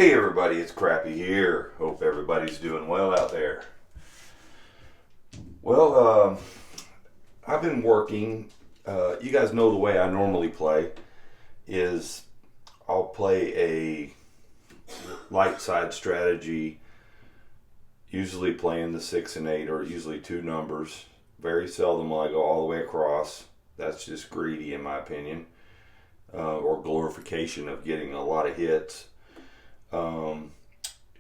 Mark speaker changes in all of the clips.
Speaker 1: Hey everybody, it's Crappy here. Hope everybody's doing well out there. Well, I've been working. You guys know the way I normally play is I'll play a light side strategy, usually playing the 6 and 8 or usually two numbers. Very seldom will I go all the way across. That's just greedy in my opinion, or glorification of getting a lot of hits.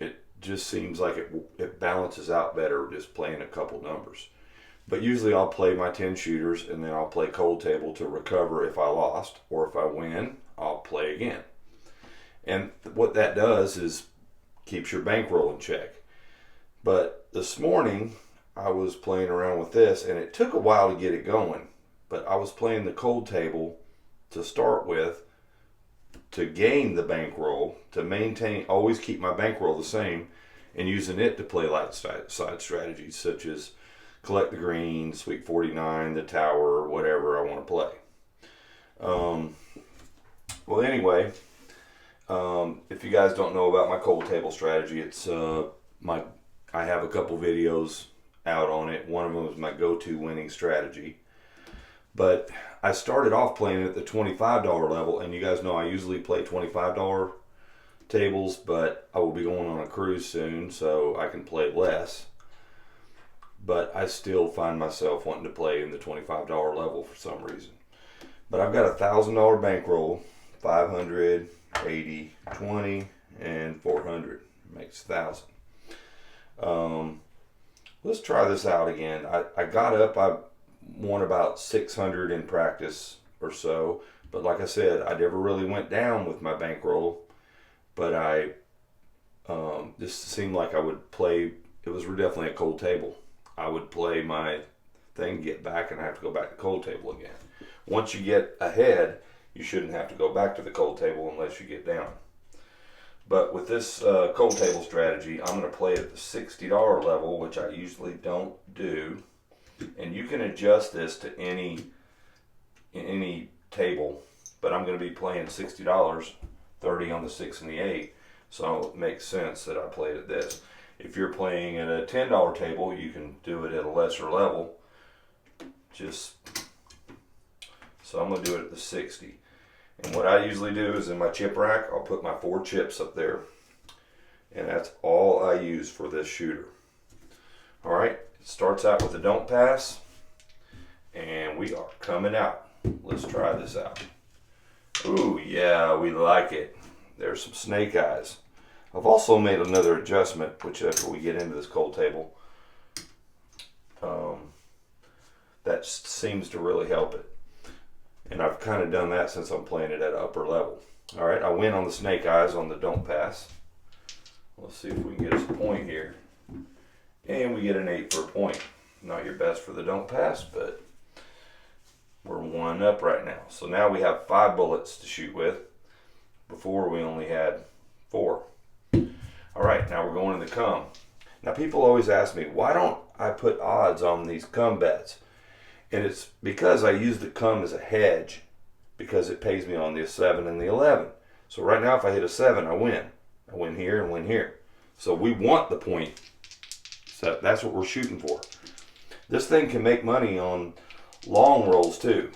Speaker 1: It just seems like it balances out better just playing a couple numbers. But usually I'll play my 10 shooters and then I'll play cold table to recover if I lost, or if I win, I'll play again. And what that does is keeps your bankroll in check. But this morning I was playing around with this and it took a while to get it going. But I was playing the cold table to start with, to gain the bankroll, to maintain, always keep my bankroll the same, and using it to play light side strategies such as collect the green, sweep 49, the tower, whatever I want to play. Well, anyway, if you guys don't know about my cold table strategy, it's I have a couple videos out on it. One of them is my go-to winning strategy. But I started off playing at the $25 level, and you guys know I usually play $25 tables, but I will be going on a cruise soon, so I can play less. But I still find myself wanting to play in the $25 level for some reason. But I've got a $1,000 bankroll, 500, 80, 20, and 400. Makes 1,000. Let's try this out again. I got up, I won about 600 in practice or so, but like I said, I never really went down with my bankroll. But I just seemed like I would play. It was definitely a cold table. I would play my thing, get back, and I have to go back to cold table again. Once you get ahead, you shouldn't have to go back to the cold table unless you get down. But with this cold table strategy, I'm going to play at the $60 level, which I usually don't do. And you can adjust this to any table, but I'm going to be playing $60, 30 on the 6 and the 8, so it makes sense that I played at this. If you're playing at a $10 table, you can do it at a lesser level. So I'm going to do it at the 60. And what I usually do is in my chip rack, I'll put my 4 chips up there, and that's all I use for this shooter. All right. It starts out with a don't pass, and we are coming out. Let's try this out. Ooh, yeah, we like it. There's some snake eyes. I've also made another adjustment, which after we get into this cold table, that seems to really help it. And I've kind of done that since I'm playing it at an upper level. All right, I win on the snake eyes on the don't pass. Let's see if we can get us a point here. And we get an 8 for a point. Not your best for the don't pass, but we're 1 up right now. So now we have 5 bullets to shoot with. Before we only had 4. All right, now we're going to the cum. Now people always ask me, why don't I put odds on these cum bets? And it's because I use the cum as a hedge, because it pays me on the 7 and the 11. So right now if I hit a 7, I win. I win here and win here. So we want the point. So that's what we're shooting for. This thing can make money on long rolls too,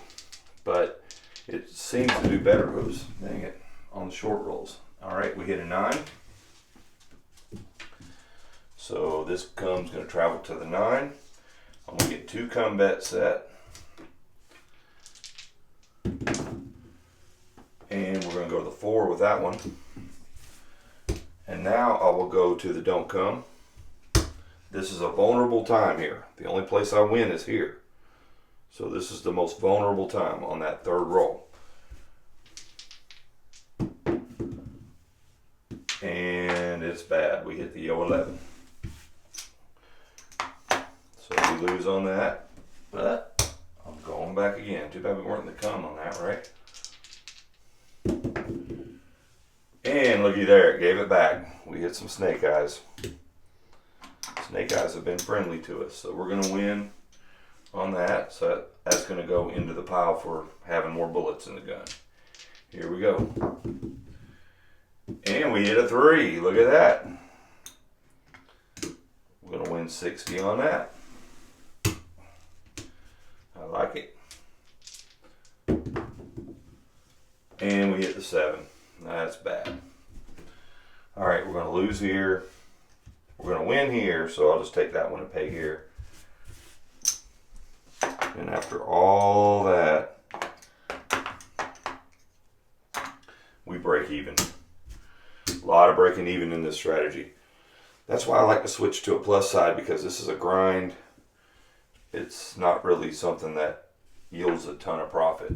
Speaker 1: but it seems to do better, oops, dang it, on the short rolls. All right, we hit a 9. So this cum's going to travel to the 9. I'm going to get 2 cum bets set. And we're going to go to the 4 with that one. And now I will go to the don't cum. This is a vulnerable time here. The only place I win is here. So this is the most vulnerable time on that 3rd roll. And it's bad. We hit the yo 11. So we lose on that. But I'm going back again. Too bad we weren't in the cum on that, right? And looky there, it gave it back. We hit some snake eyes. Snake eyes have been friendly to us, so we're going to win on that. So that's going to go into the pile for having more bullets in the gun. Here we go. And we we hit a 3. Look at that. We're gonna win 60 on that. I like it. And we hit the 7. That's bad. All right, we're gonna lose here. We're gonna win here, so I'll just take that one and pay here. And after all that, we break even. A lot of breaking even in this strategy. That's why I like to switch to a plus side, because this is a grind. It's not really something that yields a ton of profit.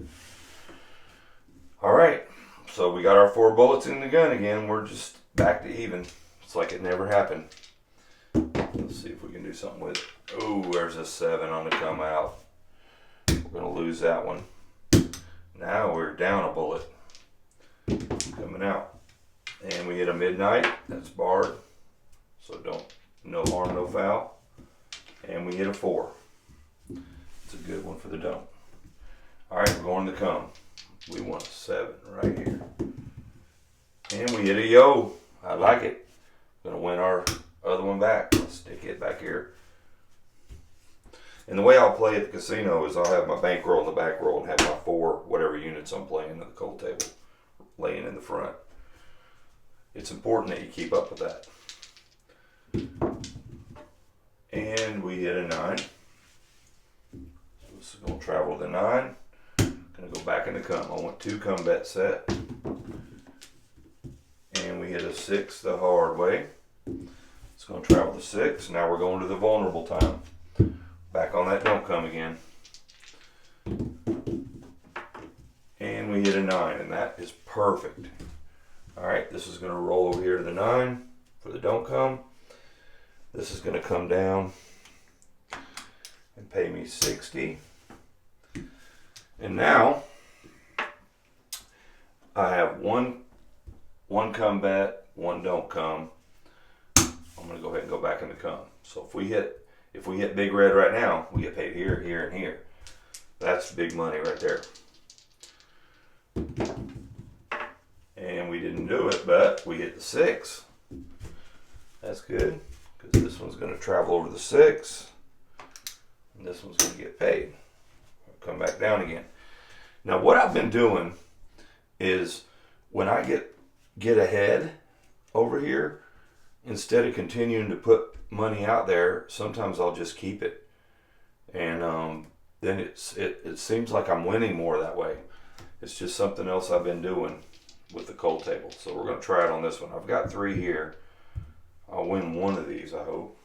Speaker 1: All right, so we got our 4 bullets in the gun again. We're just back to even. It's like it never happened. Let's see if we can do something with it. Oh, there's a 7 on the come out. We're going to lose that one. Now we're down a bullet coming out. And we hit a midnight. That's barred. So no harm, no foul. And we hit a 4. It's a good one for the don't. All right, we're going to come. We want a 7 right here. And we hit a yo. I like it. Gonna win our other one back. Let's stick it back here. And the way I'll play at the casino is I'll have my bankroll in the back roll and have my 4 whatever units I'm playing at the cold table laying in the front. It's important that you keep up with that. And we hit a 9. So this is going to travel to 9. Going to go back in the come. I want 2 come bet set. And we hit a 6 the hard way. It's going to travel to 6. Now we're going to the vulnerable time. Back on that don't come again. And we hit a 9, and that is perfect. All right, this is going to roll over here to the 9 for the don't come. This is going to come down and pay me 60. And now I have one come bet, 1 don't come. I'm going to go ahead and go back in the come. So if we hit big red right now, we get paid here, here, and here. That's big money right there. And we didn't do it, but we hit the 6. That's good, because this one's going to travel over the 6. And this one's going to get paid. I'll come back down again. Now what I've been doing is when I get ahead over here, instead of continuing to put money out there, sometimes I'll just keep it. And then it seems like I'm winning more that way. It's just something else I've been doing with the cold table. So we're going to try it on this one. I've got 3 here. I'll win one of these, I hope.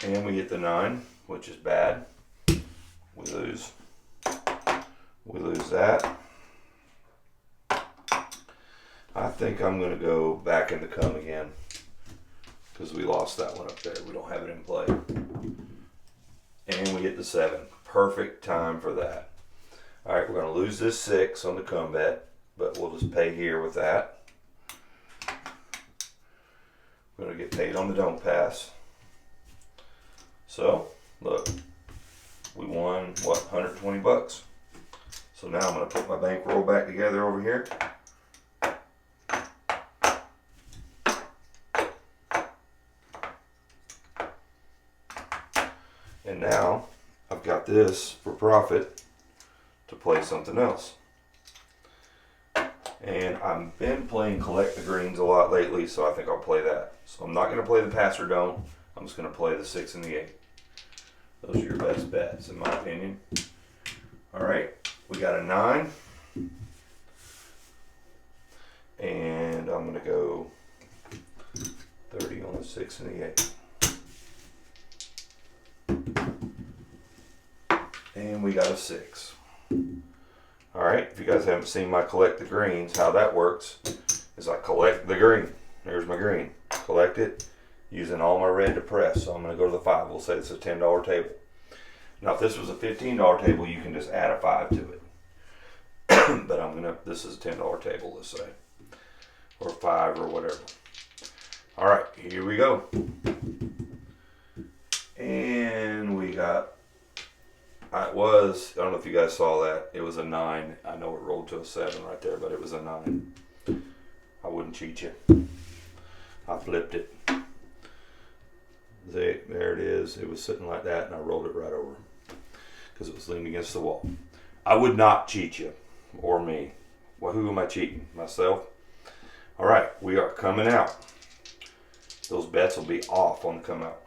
Speaker 1: And we hit the 9, which is bad. We lose that. I think I'm going to go back in the come again, because we lost that one up there. We don't have it in play. And we hit the 7. Perfect time for that. All right, we're going to lose this 6 on the come bet, but we'll just pay here with that. We're going to get paid on the don't pass. So, look, we won, what, 120 bucks. So now I'm going to put my bankroll back together over here. And now I've got this for profit to play something else. And I've been playing collect the greens a lot lately, so I think I'll play that. So I'm not going to play the pass or don't. I'm just going to play the 6 and the 8. Those are your best bets, in my opinion. All right, we got a 9. And I'm going to go 30 on the 6 and the 8. And we got a 6. All right, if you guys haven't seen my collect the greens, how that works is I collect the green. There's my green. Collect it using all my red to press. So I'm going to go to the 5. We'll say it's a $10 table. Now, if this was a $15 table, you can just add a 5 to it. But this is a $10 table, let's say, or 5 or whatever. All right, here we go. And we got, I don't know if you guys saw that, it was a 9. I know it rolled to a 7 right there, but it was a 9. I wouldn't cheat you. I flipped it. There it is. It was sitting like that, and I rolled it right over because it was leaning against the wall. I would not cheat you or me. Well, who am I cheating? Myself? All right, we are coming out. Those bets will be off on the come out.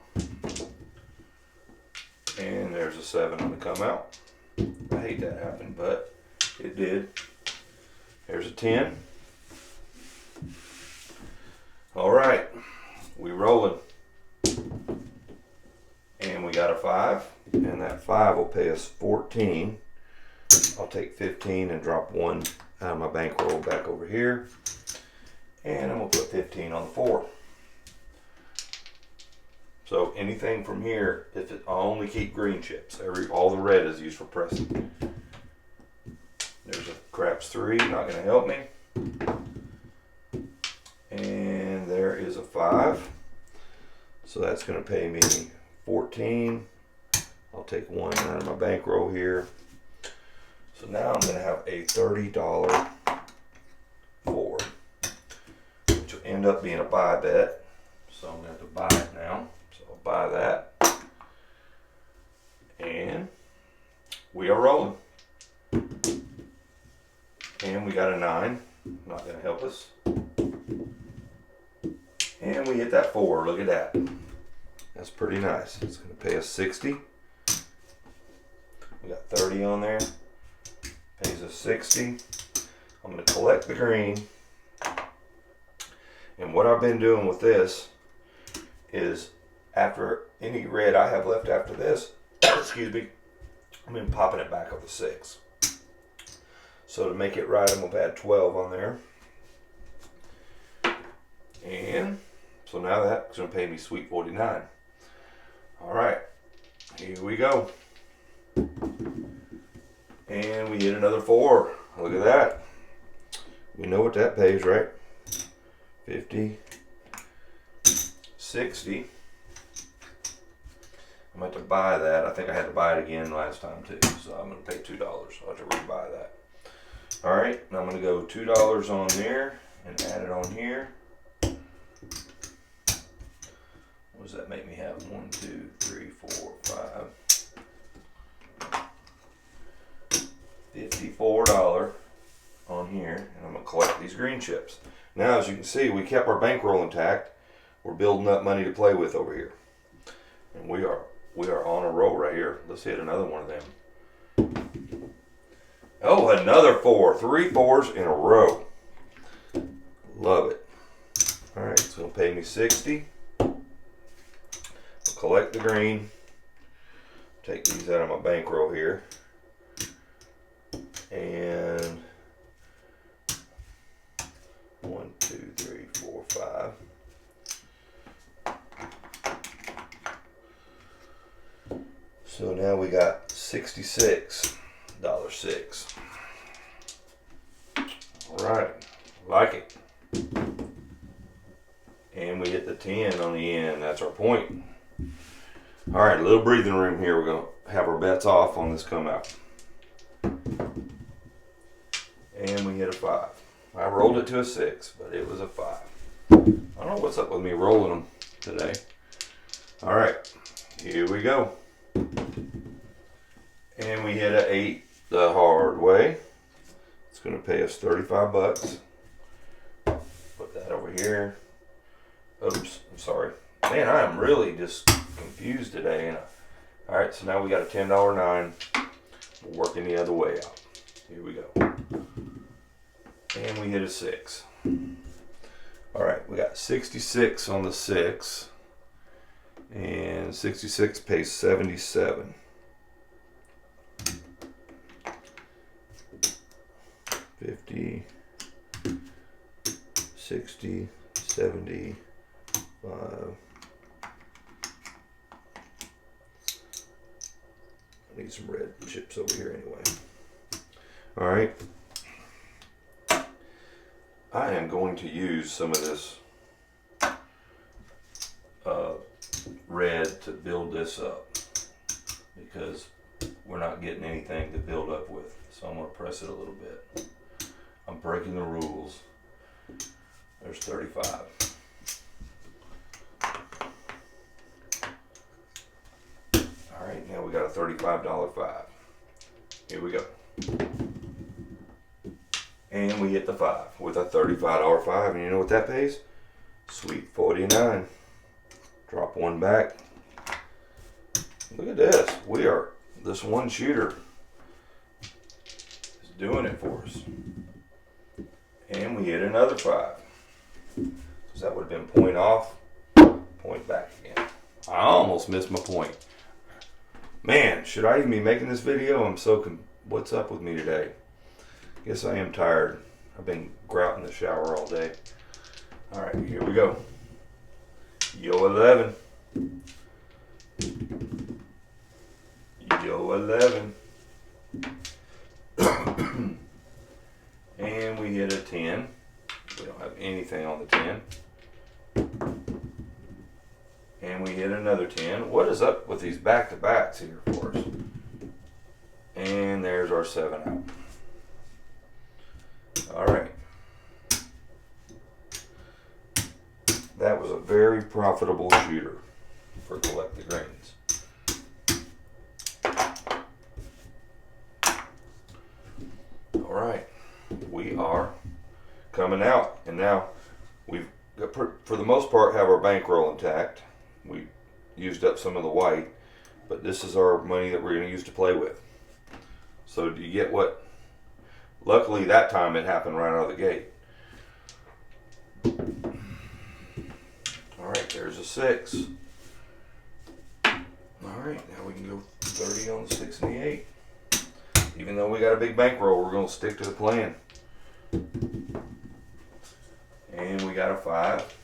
Speaker 1: And there's a 7 on the come out. I hate that happened, but it did. There's a 10. All right, we rolling. And we got a 5, and that 5 will pay us 14. I'll take 15 and drop 1 out of my bankroll back over here. And I'm gonna put 15 on the 4. So anything from here, if it, I'll only keep green chips. All the red is used for pressing. There's a craps 3, not gonna help me. And there is a 5. So that's gonna pay me 14. I'll take 1 out of my bankroll here. So now I'm gonna have a $30 4, which will end up being a buy bet. So I'm gonna have to buy it now. So I'll buy that. And we are rolling. And we got a 9, not gonna help us. And we hit that 4, look at that. That's pretty nice. It's gonna pay us 60. We got 30 on there. Pays us 60. I'm gonna collect the green. And what I've been doing with this is after any red I have left after this, excuse me, I've been popping it back up to 6. So to make it right, I'm gonna add 12 on there. And so now that's gonna pay me sweet 49. All right, here we go. And we hit another 4. Look at that. We know what that pays, right? 50, 60. I'm going to have to buy that. I think I had to buy it again last time too. So I'm going to pay $2. I'll have to rebuy that. All right, and I'm going to go $2 on there and add it on here. What does that make me have? 1, 2, 3, 4, 5. $54 on here, and I'm gonna collect these green chips. Now, as you can see, we kept our bankroll intact. We're building up money to play with over here, and we are on a roll right here. Let's hit another one of them. Oh, another 4, 3 4s in a row. Love it. All right, it's gonna pay me 60. I'll collect the green. Take these out of my bankroll here. And 1, 2, 3, 4, 5. So now we got $66.06. All right, like it. And we hit the 10 on the end. That's our point. All right, a little breathing room here. We're gonna have our bets off on this come out. And we hit a 5. I rolled it to a 6, but it was a 5. I don't know what's up with me rolling them today. All right, here we go. And we hit an 8 the hard way. It's going to pay us 35 bucks. Put that over here. Oops, I'm sorry. Man, I am really just confused today. All right, so now we got a $10 9. We're working the other way out. Here we go. And we hit a 6. All right, we got 66 on the 6. And 66 pays 77. 50, 60, 75. I need some red chips over here anyway. All right. I am going to use some of this red to build this up because we're not getting anything to build up with. So I'm going to press it a little bit. I'm breaking the rules. There's 35. All right, now we got a $35 5. Here we go. And we hit the 5 with a $35 5. And you know what that pays? Sweet 49. Drop one back. Look at this. This one shooter is doing it for us. And we hit another 5. So that would have been point off, point back again. I almost missed my point. Man, should I even be making this video? What's up with me today? Guess I am tired. I've been grouting the shower all day. All right, here we go. Yo 11. Yo 11. And we hit a 10. We don't have anything on the 10. And we hit another 10. What is up with these back-to-backs here for us? And there's our 7 out. All right. That was a very profitable shooter for Collect the Greens. All right. We are coming out. And now we've got, for the most part, have our bankroll intact. We used up some of the white, but this is our money that we're going to use to play with. So do you get what? Luckily that time it happened right out of the gate. All right, there's a 6. All right, now we can go 30 on the 6 and the 8. Even though we got a big bankroll, we're going to stick to the plan. And we got a 5.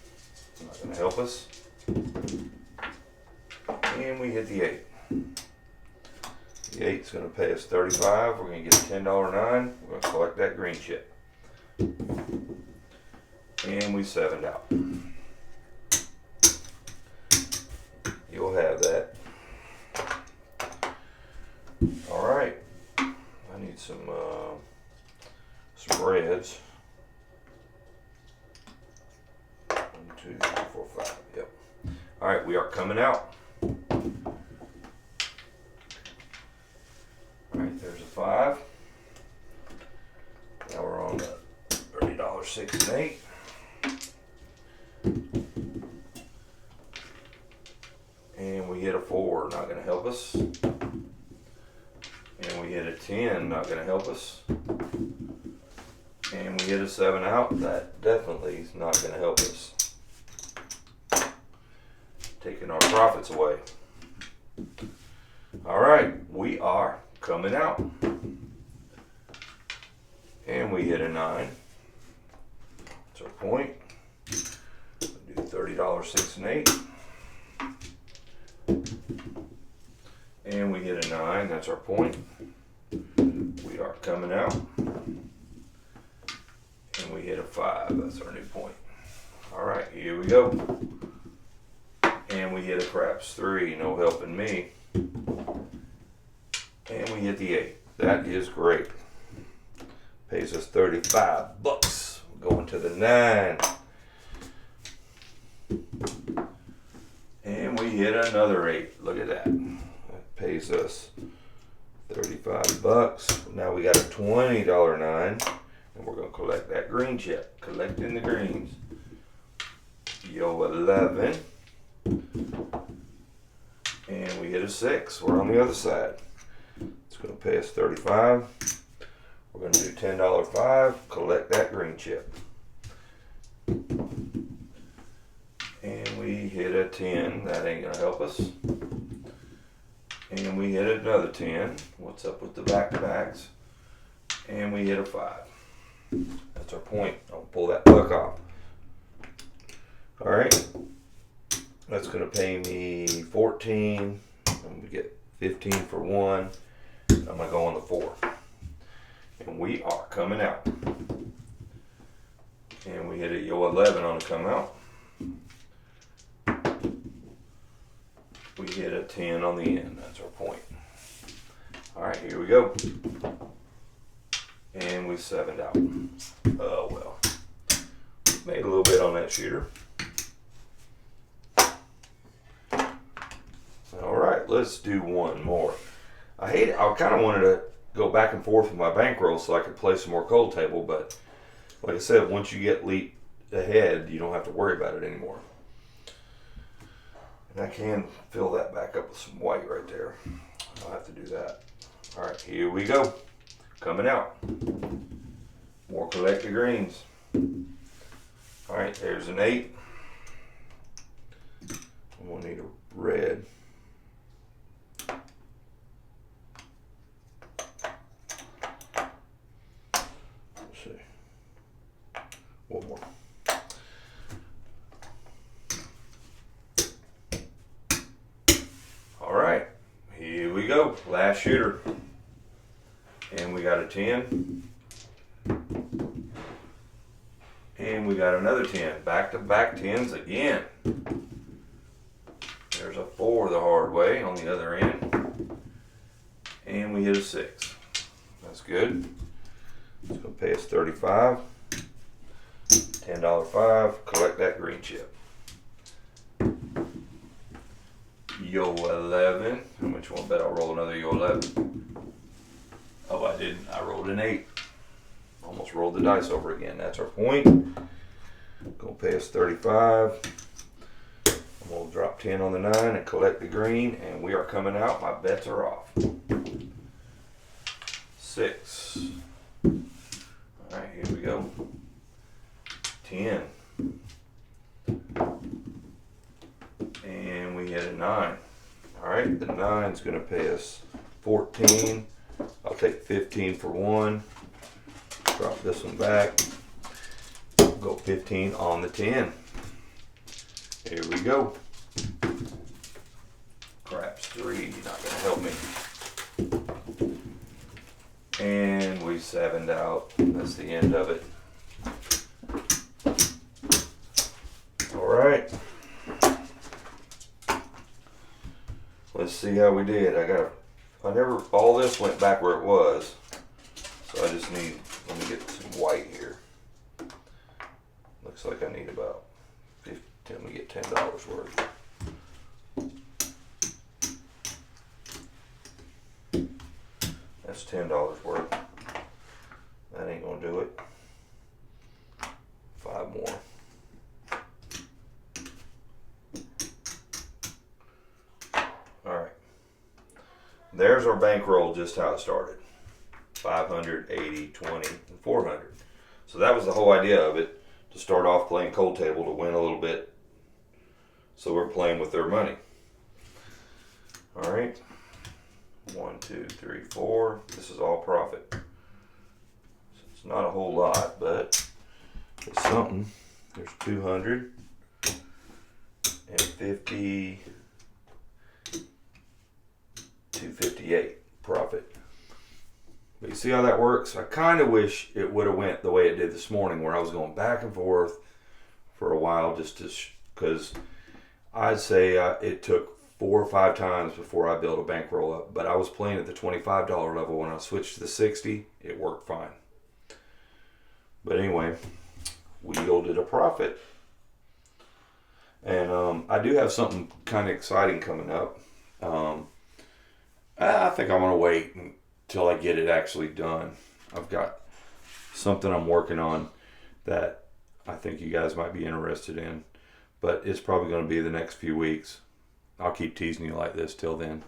Speaker 1: Not going to help us. And we hit the 8. The 8's going to pay us 35. We're going to get a $10 9. We're going to collect that green chip. And we 7'd out. You'll have that. All right. I need some reds. 1, 2, 3, 4, 5. Yep. All right, we are coming out. All right, there's a 5. Now we're on the $30 6 and 8. And we hit a 4, not going to help us. And we hit a 10, not going to help us. And we hit a 7 out, that definitely is not going to help us. Taking our profits away. All right, we are coming out. And we hit a 9. That's our point. We'll do $30 6 and 8. And we hit a 9, that's our point. We are coming out. And we hit a 5, that's our new point. All right, here we go. And we hit a craps 3, no helping me. And we hit the 8. That is great. Pays us 35 bucks. Going to the 9. And we hit another 8. Look at that. That pays us 35 bucks. Now we got a $20 9. And we're going to collect that green chip. Collecting the greens. Yo 11. And we hit a 6. We're on the other side. It's going to pay us 35. We're going to do $10 5. Collect that green chip. And we hit a 10. That ain't going to help us. And we hit another 10. What's up with the back-to-backs? And we hit a 5. That's our point. I'll pull that puck off. All right. That's going to pay me 14. I'm going to get 15 for 1. I'm going to go on the 4. And we are coming out. And we hit a yo 11 on the come out. We hit a 10 on the end. That's our point. All right, here we go. And we 7'd out. Oh, well. Made a little bit on that shooter. All right, let's do one more. I kind of wanted to go back and forth with my bankroll so I could play some more cold table, but like I said, once you get leap ahead, you don't have to worry about it anymore. And I can fill that back up with some white right there. I'll have to do that. All right, here we go. Coming out. More collector greens. All right, there's an 8. I'm gonna need a red. Let's see. One more. All right, here we go. Last shooter. And we got a 10. And we got another 10. Back-to-back 10s again. There's a 4 the hard way on the other end. And we hit a 6. That's good. It's going to pay us $35. $10 5. Collect that green chip. Yo 11. How much you want to bet I'll roll another Yo 11? Oh, I didn't. I rolled an 8. Almost rolled the dice over again. That's our point. Gonna pay us 35. I'm gonna drop 10 on the 9 and collect the green, and we are coming out. My bets are off. 6. All right, here we go. 10. And we hit a 9. All right, the 9's gonna pay us 14. I'll take 15 for 1. Drop this one back. Go 15 on the 10. Here we go. Craps 3, not gonna help me. And we 7'd out. That's the end of it. All right. Let's see how we did. All this went back where it was. So I just need, let me get some white here. Looks like I need about 50, let me get $10 worth. That's $10 worth. That ain't gonna do it. 5 more. Alright. There's our bankroll, just how it started. 500, 80, 20, and 400. So that was the whole idea of it, to start off playing cold table to win a little bit. So we're playing with their money. All right. 1, 2, 3, 4. This is all profit. So it's not a whole lot, but it's something. There's 200 and 50, 258 profit. But you see how that works? I kind of wish it would have went the way it did this morning, where I was going back and forth for a while, just to because I'd say it took 4 or 5 times before I built a bankroll up. But I was playing at the $25 level. When I switched to the 60, it worked fine. But anyway, we yielded a profit. And I do have something kind of exciting coming up. I think I'm going to wait until I get it actually done. I've got something I'm working on that I think you guys might be interested in, but it's probably going to be the next few weeks. I'll keep teasing you like this till then.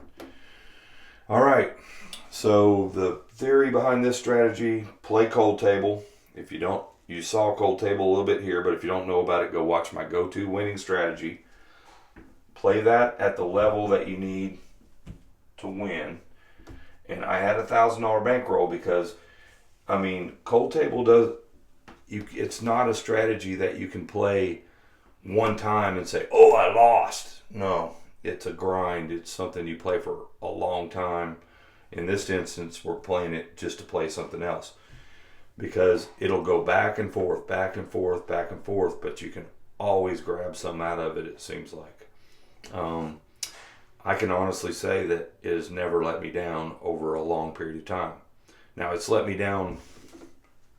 Speaker 1: All right, so the theory behind this strategy: play cold table. If you don't, you saw cold table a little bit here, but if you don't know about it, go watch my go-to winning strategy. Play that at the level that you need to win. And I had a $1,000 bankroll because, I mean, cold table it's not a strategy that you can play one time and say, oh, I lost. No, it's a grind. It's something you play for a long time. In this instance, we're playing it just to play something else, because it'll go back and forth, back and forth, back and forth, but you can always grab some out of it, it seems like. I can honestly say that it has never let me down over a long period of time. Now, it's let me down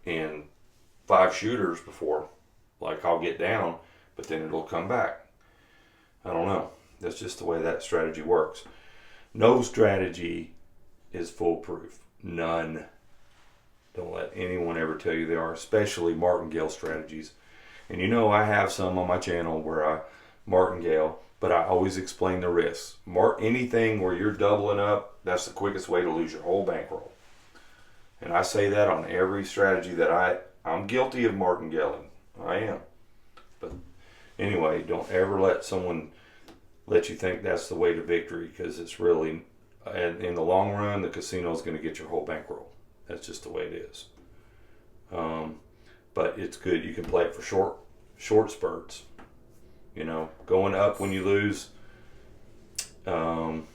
Speaker 1: in 5 shooters before, Like I'll get down, but then it'll come back. I don't know. That's just the way that strategy works. No strategy is foolproof. None. Don't let anyone ever tell you they are, especially martingale strategies. And you know I have some on my channel where I martingale, but I always explain the risks. Anything where you're doubling up, that's the quickest way to lose your whole bankroll. And I say that on every strategy that I'm guilty of martingaling. I am. But anyway, don't ever let someone let you think that's the way to victory, because it's really, and in the long run, the casino is going to get your whole bankroll. That's just the way it is. But it's good. You can play it for short spurts. You know, going up when you lose. I've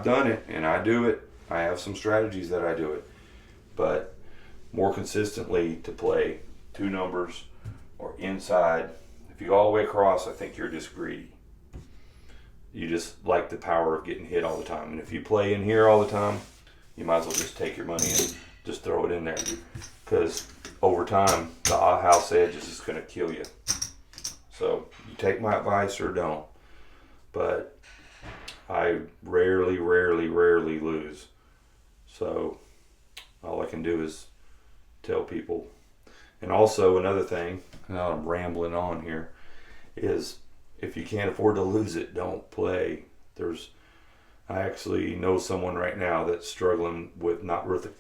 Speaker 1: done it, and I do it. I have some strategies that I do it, but more consistently to play 2 numbers or inside. If you go all the way across, I think you're just greedy. You just like the power of getting hit all the time. And if you play in here all the time, you might as well just take your money and just throw it in there, because over time the house edge is just going to kill you. So you take my advice or don't. But I rarely lose. So all I can do is tell people. And also another thing, now I'm rambling on here, is if you can't afford to lose it, don't play. I actually know someone right now that's struggling with not with a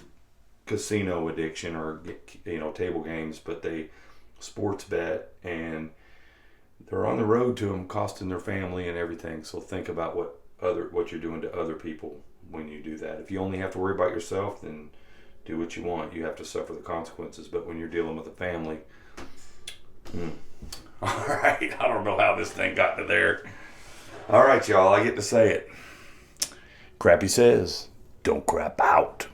Speaker 1: casino addiction or table games, but they sports bet, and they're on the road to them, costing their family and everything. So think about what you're doing to other people when you do that. If you only have to worry about yourself, then do what you want. You have to suffer the consequences. But when you're dealing with a family, all right. I don't know how this thing got to there. All right, y'all. I get to say it. Crappy says, don't crap out.